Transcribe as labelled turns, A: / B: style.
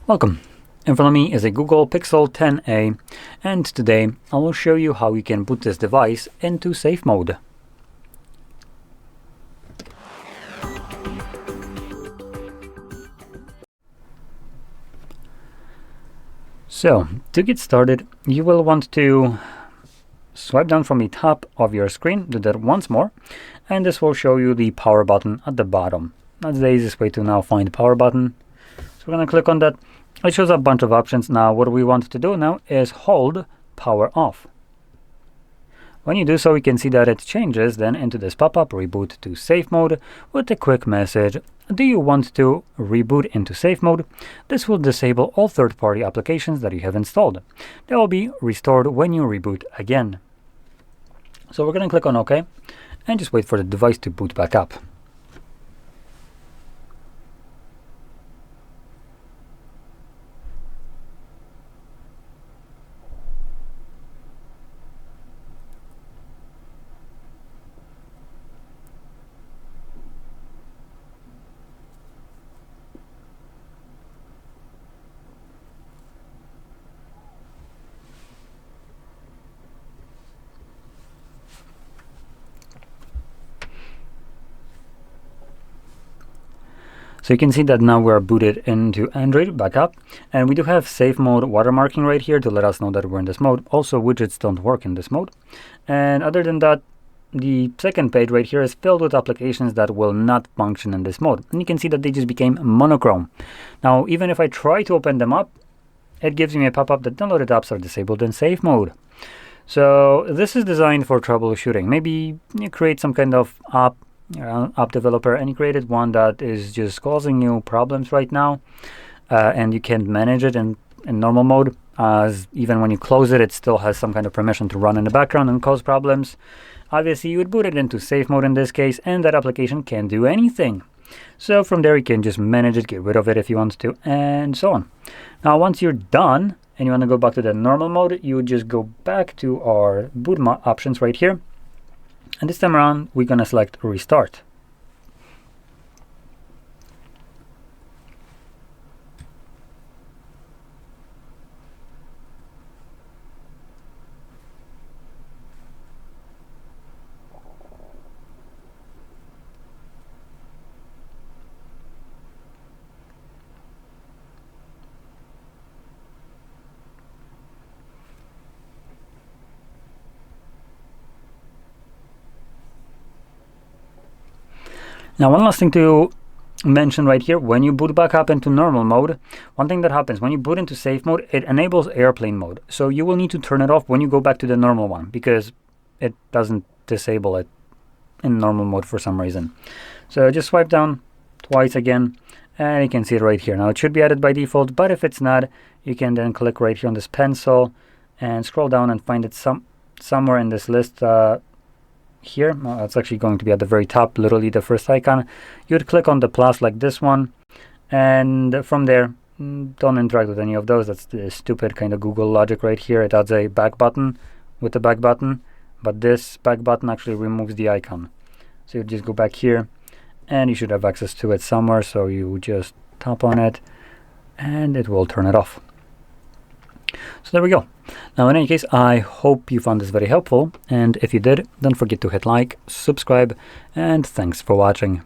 A: Welcome. In front of me is a Google Pixel 10a, and today I will show you how you can boot this device into safe mode. So, to get started, you will want to swipe down from the top of your screen, do that once more, and this will show you the power button at the bottom. That's the easiest way to now find the power button. So we're going to click on that. It shows a bunch of options. Now what we want to do now is hold power off. When you do so, you can see that it changes then into this pop-up reboot to safe mode with a quick message. Do you want to reboot into safe mode? This will disable all third-party applications that you have installed. They will be restored when you reboot again. So we're going to click on OK and just wait for the device to boot back up. So you can see that now we're booted into Android back up, and we do have safe mode watermarking right here to let us know that we're in this mode. Also, widgets don't work in this mode. And other than that, the second page right here is filled with applications that will not function in this mode. And you can see that they just became monochrome. Now, even if I try to open them up, it gives me a pop-up that downloaded apps are disabled in safe mode. So this is designed for troubleshooting. Maybe you create some kind of app, app developer, and you created one that is just causing you problems right now, and you can't manage it in normal mode, as even when you close it, it still has some kind of permission to run in the background and cause problems. Obviously, you would boot it into safe mode in this case, and that application can't do anything. So from there, you can just manage it, get rid of it if you want to, and so on. Now, once you're done and you want to go back to the normal mode, you would just go back to our boot options right here. And this time around, we're going to select Restart. Now, one last thing to mention right here, when you boot back up into normal mode, one thing that happens when you boot into safe mode, it enables airplane mode. So you will need to turn it off when you go back to the normal one, because it doesn't disable it in normal mode for some reason. So just swipe down twice again, and you can see it right here. Now, it should be added by default, but if it's not, you can then click right here on this pencil and scroll down and find it somewhere in this list. Here, well, it's actually going to be at the very top, literally the first icon. You would click on the plus like this one, and from there, don't interact with any of those. That's the stupid kind of Google logic right here. It adds a back button with the back button, but this back button actually removes the icon. So you just go back here, and you should have access to it somewhere, so you just tap on it, and it will turn it off. So there we go. Now, in any case, I hope you found this very helpful, and if you did, don't forget to hit like, subscribe, and thanks for watching.